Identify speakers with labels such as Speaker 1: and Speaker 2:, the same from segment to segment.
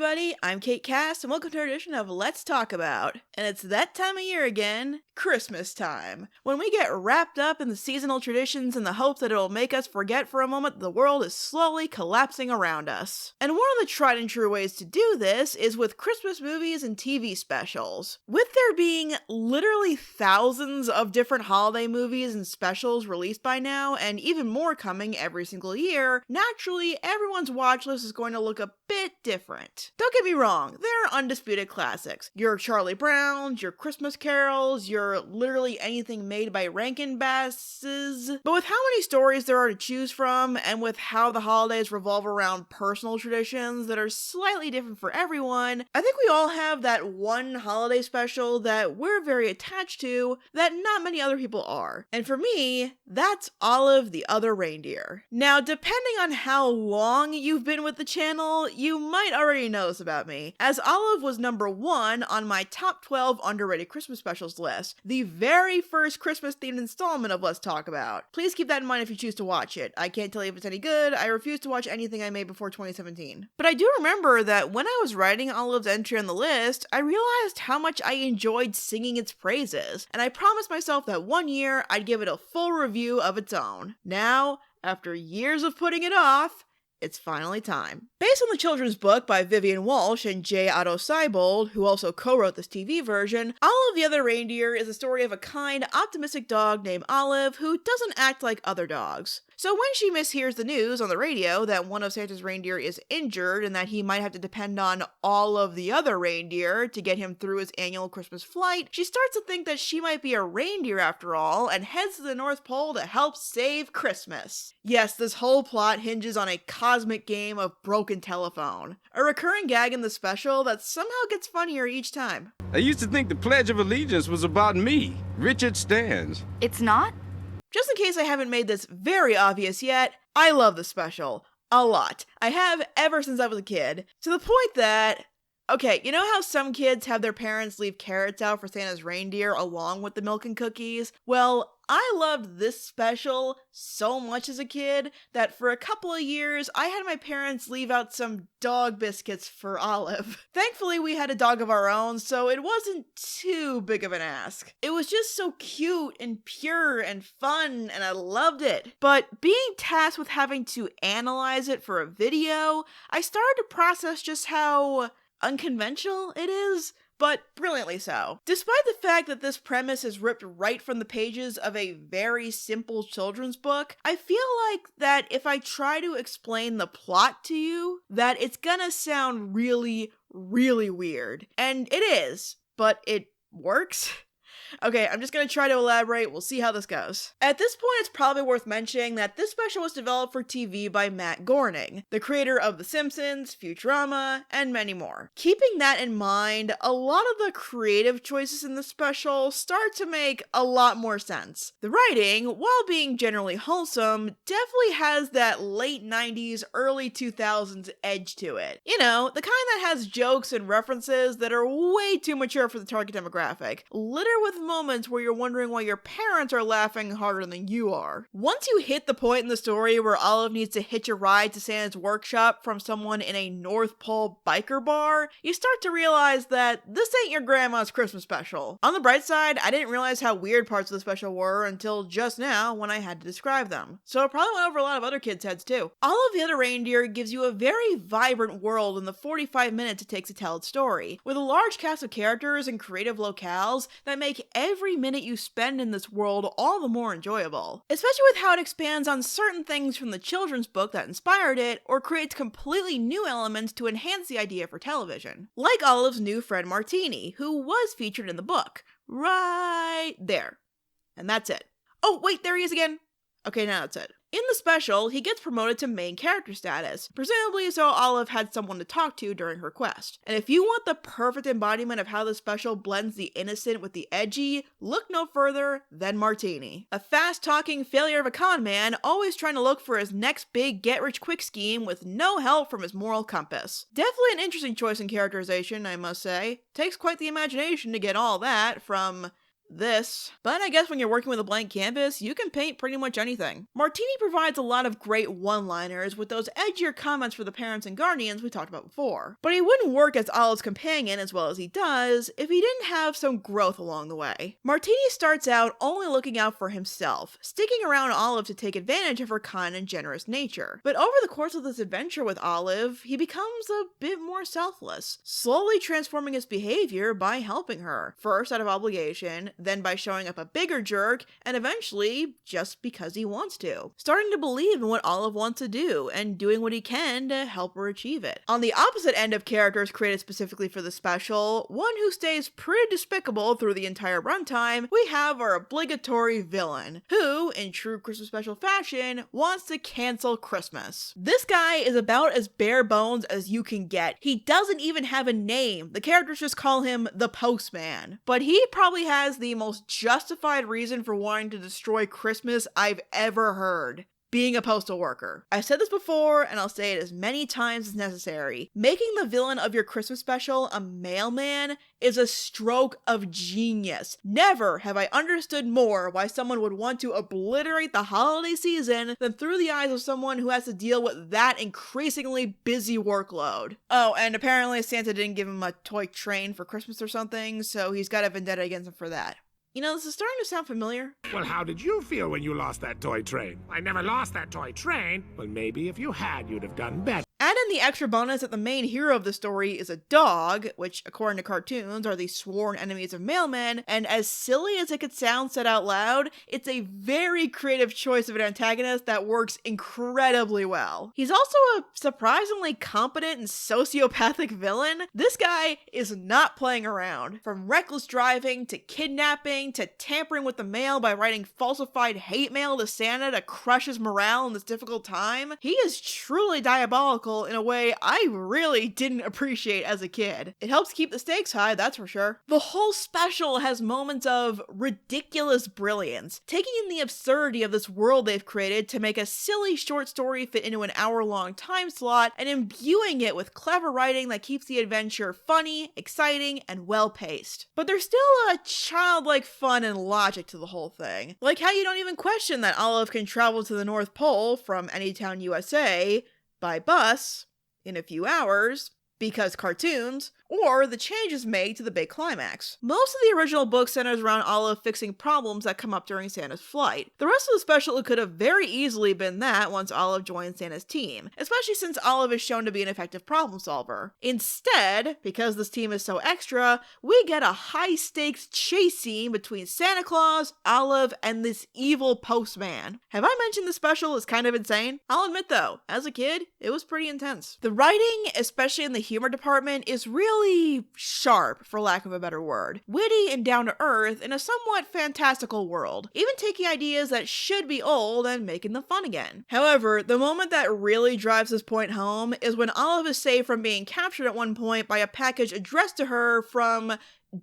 Speaker 1: everybody, I'm Kate Cass, and welcome to our edition of Let's Talk About. And it's that time of year again, Christmas time, when we get wrapped up in the seasonal traditions in the hope that it'll make us forget for a moment that the world is slowly collapsing around us. And one of the tried and true ways to do this is with Christmas movies and TV specials. With there being literally thousands of different holiday movies and specials released by now, and even more coming every single year, naturally everyone's watch list is going to look a bit different. Don't get me wrong, there are undisputed classics. Your Charlie Browns, your Christmas carols, your literally anything made by Rankin Basses. But with how many stories there are to choose from, and with how the holidays revolve around personal traditions that are slightly different for everyone, I think we all have that one holiday special that we're very attached to that not many other people are. And for me, that's Olive the Other Reindeer. Now, depending on how long you've been with the channel, you might already know this about me, as Olive was number 1 on my top 12 underrated Christmas specials list, the very first Christmas-themed installment of Let's Talk About. Please keep that in mind if you choose to watch it. I can't tell you if it's any good. I refuse to watch anything I made before 2017. But I do remember that when I was writing Olive's entry on the list, I realized how much I enjoyed singing its praises, and I promised myself that one year I'd give it a full review of its own. Now, after years of putting it off, it's finally time. Based on the children's book by Vivian Walsh and J. Otto Seibold, who also co-wrote this TV version, Olive the Other Reindeer is the story of a kind, optimistic dog named Olive who doesn't act like other dogs. So when she mishears the news on the radio that one of Santa's reindeer is injured and that he might have to depend on all of the other reindeer to get him through his annual Christmas flight, she starts to think that she might be a reindeer after all and heads to the North Pole to help save Christmas. Yes, this whole plot hinges on a cosmic game of broken telephone, a recurring gag in the special that somehow gets funnier each time.
Speaker 2: I used to think the Pledge of Allegiance was about me, Richard Stans.
Speaker 3: It's not?
Speaker 1: Just in case I haven't made this very obvious yet, I love the special. A lot. I have ever since I was a kid. To the point that, okay, you know how some kids have their parents leave carrots out for Santa's reindeer along with the milk and cookies? Well, I loved this special so much as a kid that for a couple of years, I had my parents leave out some dog biscuits for Olive. Thankfully, we had a dog of our own, so it wasn't too big of an ask. It was just so cute and pure and fun, and I loved it. But being tasked with having to analyze it for a video, I started to process just how unconventional it is, but brilliantly so. Despite the fact that this premise is ripped right from the pages of a very simple children's book, I feel like that if I try to explain the plot to you, that it's gonna sound really, really weird. And it is, but it works. Okay, I'm just gonna try to elaborate, we'll see how this goes. At this point, it's probably worth mentioning that this special was developed for TV by Matt Groening, the creator of The Simpsons, Futurama, and many more. Keeping that in mind, a lot of the creative choices in the special start to make a lot more sense. The writing, while being generally wholesome, definitely has that late 90s, early 2000s edge to it. You know, the kind that has jokes and references that are way too mature for the target demographic, littered with moments where you're wondering why your parents are laughing harder than you are. Once you hit the point in the story where Olive needs to hitch a ride to Santa's workshop from someone in a North Pole biker bar, you start to realize that this ain't your grandma's Christmas special. On the bright side, I didn't realize how weird parts of the special were until just now when I had to describe them. So it probably went over a lot of other kids' heads too. Olive the Other Reindeer gives you a very vibrant world in the 45 minutes it takes to tell its story, with a large cast of characters and creative locales that make every minute you spend in this world all the more enjoyable. Especially with how it expands on certain things from the children's book that inspired it, or creates completely new elements to enhance the idea for television. Like Olive's new friend Martini, who was featured in the book. Right there. And that's it. Oh, wait, there he is again. Okay, now that's it. In the special, he gets promoted to main character status, presumably so Olive had someone to talk to during her quest. And if you want the perfect embodiment of how the special blends the innocent with the edgy, look no further than Martini. A fast-talking failure of a con man, always trying to look for his next big get-rich-quick scheme with no help from his moral compass. Definitely an interesting choice in characterization, I must say. Takes quite the imagination to get all that from this. But I guess when you're working with a blank canvas, you can paint pretty much anything. Martini provides a lot of great one-liners with those edgier comments for the parents and guardians we talked about before. But he wouldn't work as Olive's companion as well as he does if he didn't have some growth along the way. Martini starts out only looking out for himself, sticking around Olive to take advantage of her kind and generous nature. But over the course of this adventure with Olive, he becomes a bit more selfless, slowly transforming his behavior by helping her, first out of obligation, then by showing up a bigger jerk, and eventually just because he wants to. Starting to believe in what Olive wants to do, and doing what he can to help her achieve it. On the opposite end of characters created specifically for the special, one who stays pretty despicable through the entire runtime, we have our obligatory villain, who, in true Christmas special fashion, wants to cancel Christmas. This guy is about as bare bones as you can get. He doesn't even have a name. The characters just call him the Postman. But he probably has the most justified reason for wanting to destroy Christmas I've ever heard. Being a postal worker. I've said this before, and I'll say it as many times as necessary. Making the villain of your Christmas special a mailman is a stroke of genius. Never have I understood more why someone would want to obliterate the holiday season than through the eyes of someone who has to deal with that increasingly busy workload. Oh, and apparently Santa didn't give him a toy train for Christmas or something, so he's got a vendetta against him for that. You know, this is starting to sound familiar.
Speaker 3: Well, how did you feel when you lost that toy train? I never lost that toy train. Well, maybe if you had, you'd have done better.
Speaker 1: Add in the extra bonus that the main hero of the story is a dog, which, according to cartoons, are the sworn enemies of mailmen, and as silly as it could sound said out loud, it's a very creative choice of an antagonist that works incredibly well. He's also a surprisingly competent and sociopathic villain. This guy is not playing around. From reckless driving, to kidnapping, to tampering with the mail by writing falsified hate mail to Santa to crush his morale in this difficult time, he is truly diabolical in a way I really didn't appreciate as a kid. It helps keep the stakes high, that's for sure. The whole special has moments of ridiculous brilliance, taking in the absurdity of this world they've created to make a silly short story fit into an hour-long time slot, and imbuing it with clever writing that keeps the adventure funny, exciting, and well-paced. But there's still a childlike fun and logic to the whole thing. Like how you don't even question that Olive can travel to the North Pole from any town USA by bus in a few hours, because cartoons, or the changes made to the big climax. Most of the original book centers around Olive fixing problems that come up during Santa's flight. The rest of the special could have very easily been that once Olive joins Santa's team, especially since Olive is shown to be an effective problem solver. Instead, because this team is so extra, we get a high-stakes chase scene between Santa Claus, Olive, and this evil postman. Have I mentioned the special is kind of insane? I'll admit though, as a kid, it was pretty intense. The writing, especially in the humor department, is really sharp, for lack of a better word. Witty and down to earth in a somewhat fantastical world, even taking ideas that should be old and making them fun again. However, the moment that really drives this point home is when Olive is saved from being captured at one point by a package addressed to her from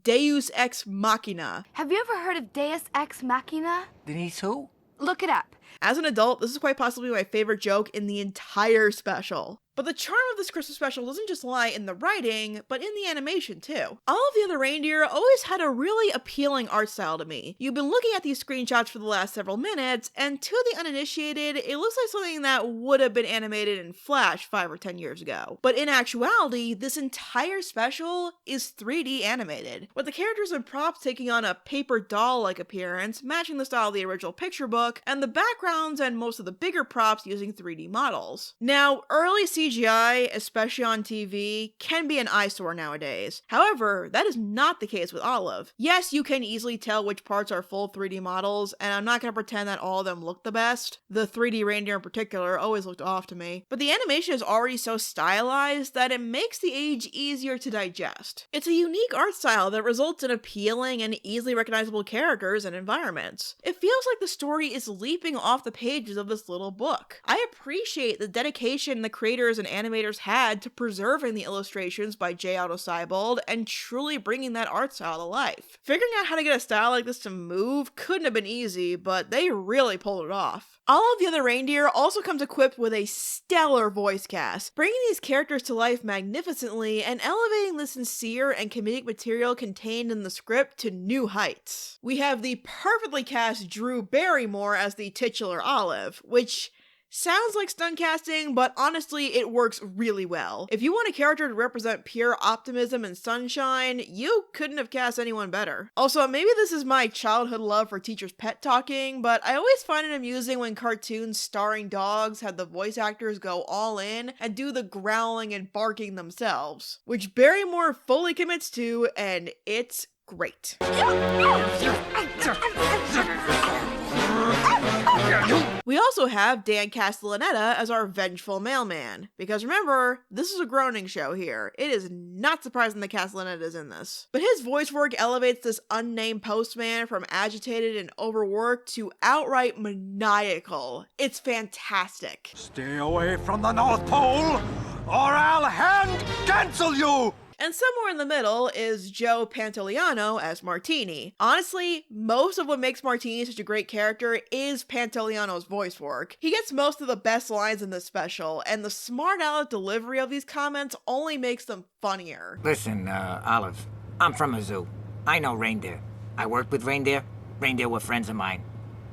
Speaker 1: Deus Ex Machina.
Speaker 4: Have you ever heard of Deus Ex Machina?
Speaker 5: Denise who?
Speaker 4: Look it up.
Speaker 1: As an adult, this is quite possibly my favorite joke in the entire special. But the charm of this Christmas special doesn't just lie in the writing, but in the animation too. Olive the Other Reindeer always had a really appealing art style to me. You've been looking at these screenshots for the last several minutes, and to the uninitiated, it looks like something that would have been animated in Flash 5 or 10 years ago. But in actuality, this entire special is 3D animated, with the characters and props taking on a paper doll-like appearance, matching the style of the original picture book, and the backgrounds and most of the bigger props using 3D models. Now, early CGI, especially on TV, can be an eyesore nowadays. However, that is not the case with Olive. Yes, you can easily tell which parts are full 3D models, and I'm not going to pretend that all of them look the best. The 3D reindeer in particular always looked off to me. But the animation is already so stylized that it makes the age easier to digest. It's a unique art style that results in appealing and easily recognizable characters and environments. It feels like the story is leaping off off the pages of this little book. I appreciate the dedication the creators and animators had to preserving the illustrations by J. Otto Seibold and truly bringing that art style to life. Figuring out how to get a style like this to move couldn't have been easy, but they really pulled it off. Olive the Other Reindeer also comes equipped with a stellar voice cast, bringing these characters to life magnificently and elevating the sincere and comedic material contained in the script to new heights. We have the perfectly cast Drew Barrymore as the titular Olive, which sounds like stunt casting, but honestly, it works really well. If you want a character to represent pure optimism and sunshine, you couldn't have cast anyone better. Also, maybe this is my childhood love for Teacher's Pet talking, but I always find it amusing when cartoons starring dogs have the voice actors go all in and do the growling and barking themselves, which Barrymore fully commits to, and it's great. We also have Dan Castellaneta as our vengeful mailman, because remember, this is a groaning show here. It is not surprising that Castellaneta is in this. But his voice work elevates this unnamed postman from agitated and overworked to outright maniacal. It's fantastic.
Speaker 5: Stay away from the North Pole, or I'll hand cancel you!
Speaker 1: And somewhere in the middle is Joe Pantoliano as Martini. Honestly, most of what makes Martini such a great character is Pantoliano's voice work. He gets most of the best lines in this special, and the smart aleck delivery of these comments only makes them funnier.
Speaker 6: Listen, Olive, I'm from a zoo. I know reindeer. I worked with reindeer. Reindeer were friends of mine.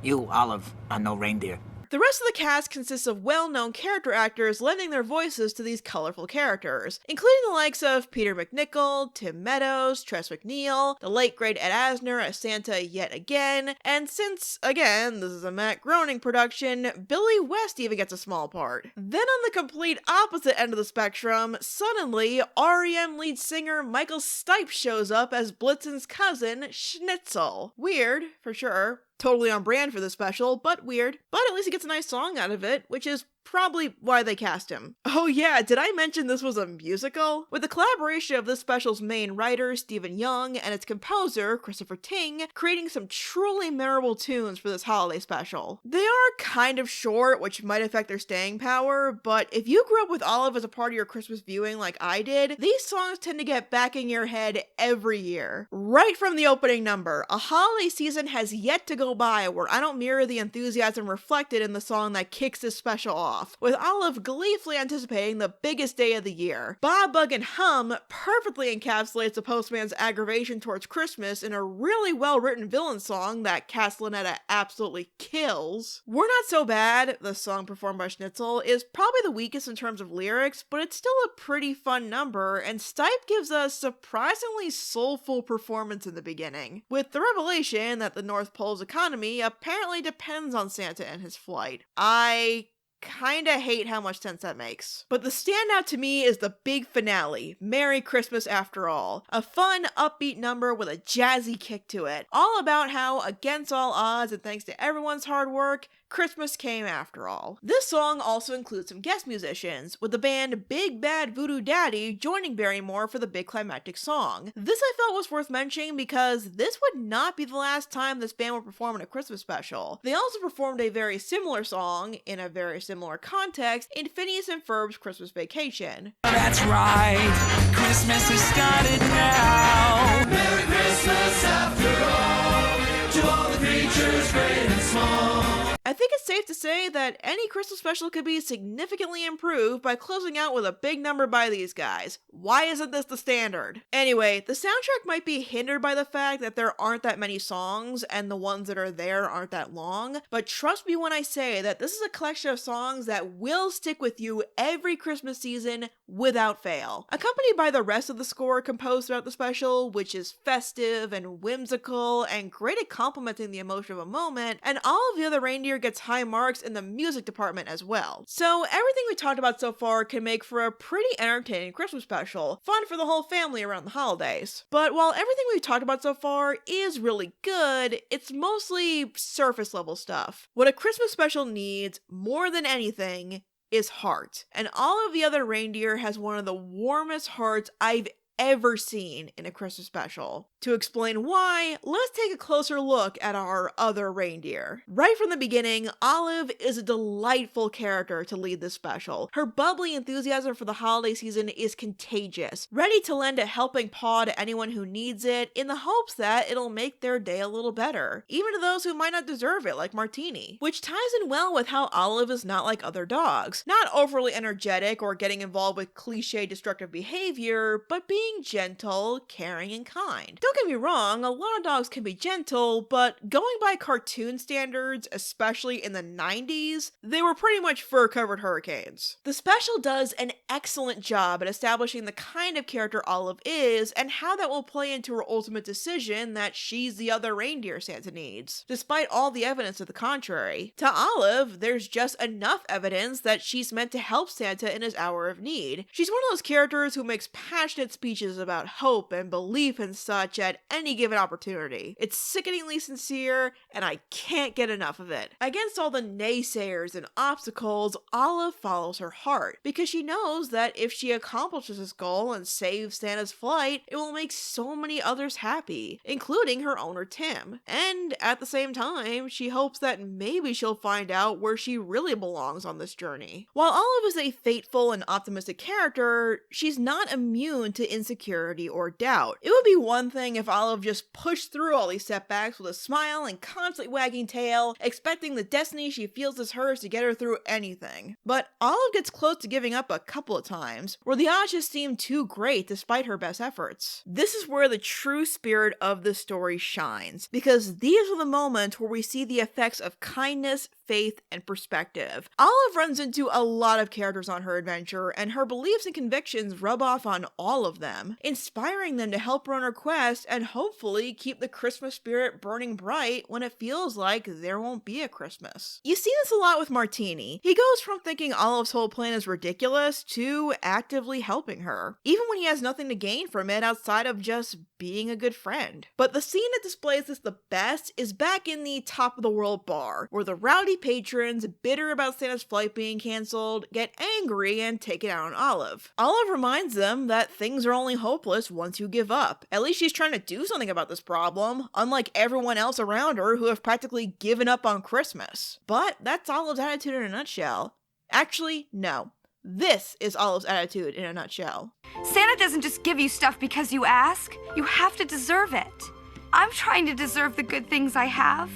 Speaker 6: You, Olive, are no reindeer.
Speaker 1: The rest of the cast consists of well-known character actors lending their voices to these colorful characters, including the likes of Peter McNichol, Tim Meadows, Tress MacNeille, the late great Ed Asner as Santa yet again, and since, again, this is a Matt Groening production, Billy West even gets a small part. Then on the complete opposite end of the spectrum, suddenly, REM lead singer Michael Stipe shows up as Blitzen's cousin, Schnitzel. Weird, for sure. Totally on brand for this special, but weird. But at least he gets a nice song out of it, which is probably why they cast him. Oh yeah, did I mention this was a musical? With the collaboration of this special's main writer, Stephen Young, and its composer, Christopher Ting, creating some truly memorable tunes for this holiday special. They are kind of short, which might affect their staying power, but if you grew up with Olive as a part of your Christmas viewing like I did, these songs tend to get back in your head every year. Right from the opening number, a holiday season has yet to go by where I don't mirror the enthusiasm reflected in the song that kicks this special off, with Olive gleefully anticipating the biggest day of the year. Bob, Bug, and Hum perfectly encapsulates the postman's aggravation towards Christmas in a really well-written villain song that Castellaneta absolutely kills. We're Not So Bad, the song performed by Schnitzel, is probably the weakest in terms of lyrics, but it's still a pretty fun number, and Stipe gives a surprisingly soulful performance in the beginning, with the revelation that the North Pole's economy apparently depends on Santa and his flight. I kinda hate how much sense that makes. But the standout to me is the big finale, Merry Christmas After All. A fun, upbeat number with a jazzy kick to it. All about how, against all odds and thanks to everyone's hard work, Christmas came after all. This song also includes some guest musicians, with the band Big Bad Voodoo Daddy joining Barrymore for the big climactic song. This I felt was worth mentioning because this would not be the last time this band would perform in a Christmas special. They also performed a very similar song, in a very similar context, in Phineas and Ferb's Christmas Vacation.
Speaker 7: That's right, Christmas has started now. Merry Christmas after all, to all the creatures great and small.
Speaker 1: I think it's safe to say that any Christmas special could be significantly improved by closing out with a big number by these guys. Why isn't this the standard? Anyway, the soundtrack might be hindered by the fact that there aren't that many songs, and the ones that are there aren't that long, but trust me when I say that this is a collection of songs that will stick with you every Christmas season without fail. Accompanied by the rest of the score composed throughout the special, which is festive and whimsical and great at complementing the emotion of a moment, and all of the other reindeer gets high marks in the music department as well. So everything we talked about so far can make for a pretty entertaining Christmas special, fun for the whole family around the holidays. But while everything we've talked about so far is really good, it's mostly surface level stuff. What a Christmas special needs, more than anything, is heart. And All of the Other Reindeer has one of the warmest hearts I've ever seen in a Christmas special. To explain why, let's take a closer look at our other reindeer. Right from the beginning, Olive is a delightful character to lead this special. Her bubbly enthusiasm for the holiday season is contagious, ready to lend a helping paw to anyone who needs it in the hopes that it'll make their day a little better, even to those who might not deserve it, like Martini. Which ties in well with how Olive is not like other dogs, not overly energetic or getting involved with cliche destructive behavior, but being gentle, caring, and kind. Don't get me wrong, a lot of dogs can be gentle, but going by cartoon standards, especially in the 90s, they were pretty much fur-covered hurricanes. The special does an excellent job at establishing the kind of character Olive is and how that will play into her ultimate decision that she's the other reindeer Santa needs, despite all the evidence to the contrary. To Olive, there's just enough evidence that she's meant to help Santa in his hour of need. She's one of those characters who makes passionate speeches about hope and belief and such at any given opportunity. It's sickeningly sincere, and I can't get enough of it. Against all the naysayers and obstacles, Olive follows her heart, because she knows that if she accomplishes this goal and saves Santa's flight, it will make so many others happy, including her owner Tim. And at the same time, she hopes that maybe she'll find out where she really belongs on this journey. While Olive is a faithful and optimistic character, she's not immune to insecurity or doubt. It would be one thing if Olive just pushed through all these setbacks with a smile and constantly wagging tail, expecting the destiny she feels is hers to get her through anything. But Olive gets close to giving up a couple of times, where the odds just seem too great despite her best efforts. This is where the true spirit of the story shines, because these are the moments where we see the effects of kindness, faith, and perspective. Olive runs into a lot of characters on her adventure, and her beliefs and convictions rub off on all of them, inspiring them to help her on her quest and hopefully keep the Christmas spirit burning bright when it feels like there won't be a Christmas. You see this a lot with Martini. He goes from thinking Olive's whole plan is ridiculous to actively helping her, even when he has nothing to gain from it outside of just being a good friend. But the scene that displays this the best is back in the Top of the World bar, where the rowdy patrons, bitter about Santa's flight being cancelled, get angry and take it out on Olive. Olive reminds them that things are only hopeless once you give up. At least she's trying to do something about this problem, unlike everyone else around her who have practically given up on Christmas. But that's Olive's attitude in a nutshell. Actually, no. This is Olive's attitude in a nutshell.
Speaker 4: Santa doesn't just give you stuff because you ask. You have to deserve it. I'm trying to deserve the good things I have,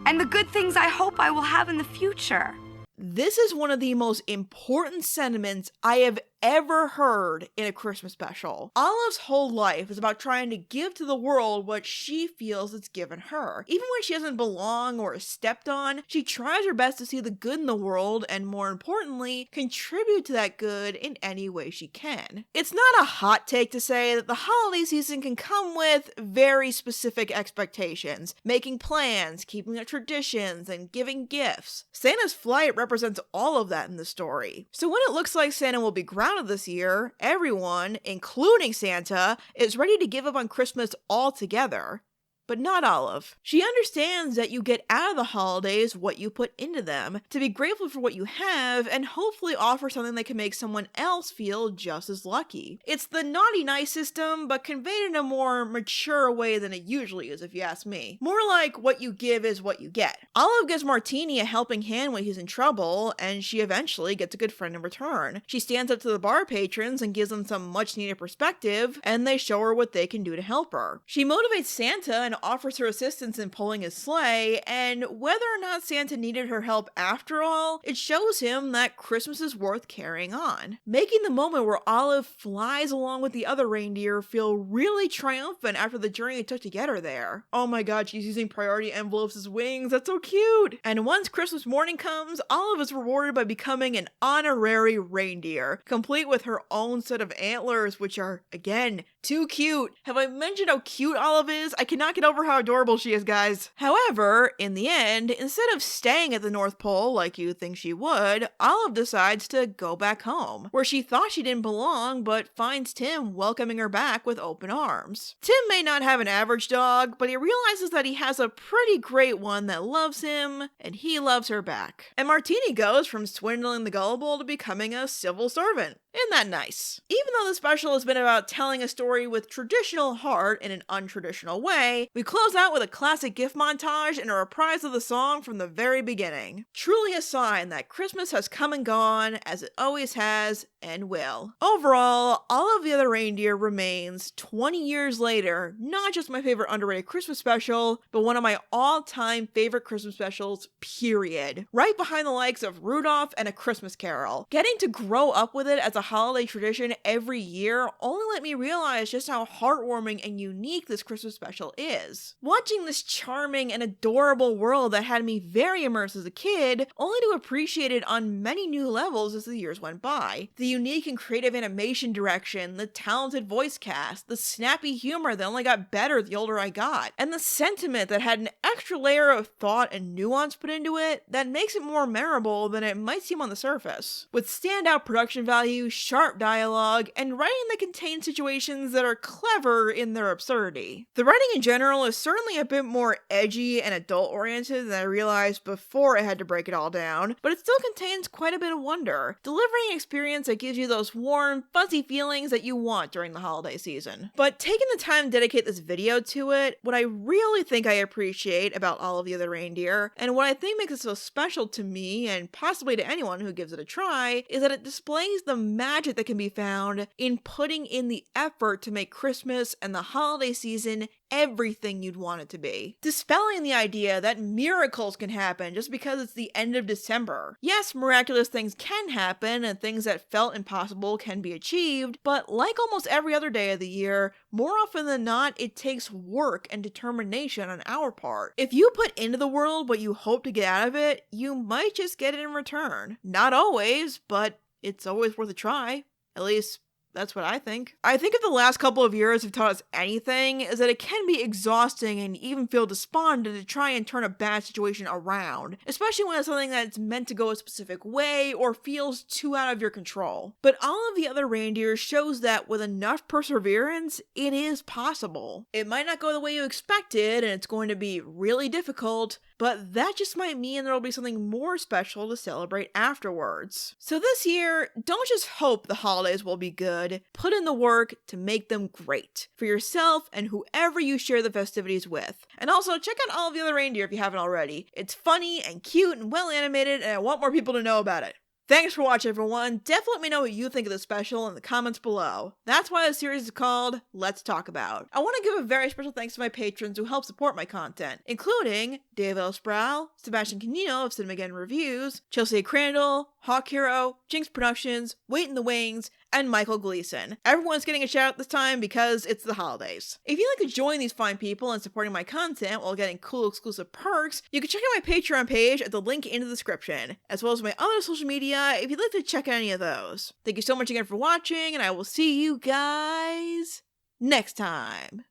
Speaker 4: and the good things I hope I will have in the future.
Speaker 1: This is one of the most important sentiments I have ever heard in a Christmas special. Olive's whole life is about trying to give to the world what she feels it's given her. Even when she doesn't belong or is stepped on, she tries her best to see the good in the world and, more importantly, contribute to that good in any way she can. It's not a hot take to say that the holiday season can come with very specific expectations, making plans, keeping up traditions, and giving gifts. Santa's flight represents all of that in the story. So when it looks like Santa will be grounded this year, everyone, including Santa, is ready to give up on Christmas altogether. But not Olive. She understands that you get out of the holidays what you put into them, to be grateful for what you have, and hopefully offer something that can make someone else feel just as lucky. It's the naughty nice system, but conveyed in a more mature way than it usually is, if you ask me. More like what you give is what you get. Olive gives Martini a helping hand when he's in trouble, and she eventually gets a good friend in return. She stands up to the bar patrons and gives them some much needed perspective, and they show her what they can do to help her. She motivates Santa and offers her assistance in pulling his sleigh, and whether or not Santa needed her help after all, it shows him that Christmas is worth carrying on, making the moment where Olive flies along with the other reindeer feel really triumphant after the journey it took to get her there. Oh my god, she's using priority envelopes as wings, that's so cute! And once Christmas morning comes, Olive is rewarded by becoming an honorary reindeer, complete with her own set of antlers, which are, again, too cute. Have I mentioned how cute Olive is? I cannot get over how adorable she is, guys. However, in the end, instead of staying at the North Pole like you'd think she would, Olive decides to go back home, where she thought she didn't belong, but finds Tim welcoming her back with open arms. Tim may not have an average dog, but he realizes that he has a pretty great one that loves him, and he loves her back. And Martini goes from swindling the gullible to becoming a civil servant. Isn't that nice? Even though the special has been about telling a story with traditional heart in an untraditional way, we close out with a classic gift montage and a reprise of the song from the very beginning. Truly a sign that Christmas has come and gone, as it always has and will. Overall, Olive the Other Reindeer remains, 20 years later, not just my favorite underrated Christmas special, but one of my all-time favorite Christmas specials, period. Right behind the likes of Rudolph and A Christmas Carol. Getting to grow up with it as a holiday tradition every year only let me realize just how heartwarming and unique this Christmas special is. Watching this charming and adorable world that had me very immersed as a kid, only to appreciate it on many new levels as the years went by. The unique and creative animation direction, the talented voice cast, the snappy humor that only got better the older I got, and the sentiment that had an extra layer of thought and nuance put into it that makes it more memorable than it might seem on the surface. With standout production value, sharp dialogue, and writing that contains situations that are clever in their absurdity. The writing in general is certainly a bit more edgy and adult-oriented than I realized before I had to break it all down, but it still contains quite a bit of wonder, delivering an experience that gives you those warm, fuzzy feelings that you want during the holiday season. But taking the time to dedicate this video to it, what I really think I appreciate about Olive the Other Reindeer, and what I think makes it so special to me, and possibly to anyone who gives it a try, is that it displays the magic that can be found in putting in the effort to make Christmas and the holiday season everything you'd want it to be. Dispelling the idea that miracles can happen just because it's the end of December. Yes, miraculous things can happen and things that felt impossible can be achieved, but like almost every other day of the year, more often than not, it takes work and determination on our part. If you put into the world what you hope to get out of it, you might just get it in return. Not always, but it's always worth a try. At least, that's what I think. I think if the last couple of years have taught us anything, is that it can be exhausting and even feel despondent to try and turn a bad situation around, especially when it's something that's meant to go a specific way or feels too out of your control. But Olive the Other Reindeer shows that with enough perseverance, it is possible. It might not go the way you expected, and it's going to be really difficult, but that just might mean there will be something more special to celebrate afterwards. So this year, don't just hope the holidays will be good, put in the work to make them great for yourself and whoever you share the festivities with. And also, check out Olive the Other Reindeer if you haven't already. It's funny and cute and well animated, and I want more people to know about it. Thanks for watching, everyone. Definitely let me know what you think of the special in the comments below. That's why the series is called Let's Talk About. I want to give a very special thanks to my patrons who help support my content, including Dave L. Sproul, Sebastian Canino of Quinton Reviews, Chelsea Crandall, Hawk Hero, Jinx Productions, Wait in the Wings, and Michael Gleason. Everyone's getting a shout out this time because it's the holidays. If you'd like to join these fine people in supporting my content while getting cool exclusive perks, you can check out my Patreon page at the link in the description, as well as my other social media if you'd like to check out any of those. Thank you so much again for watching, and I will see you guys next time.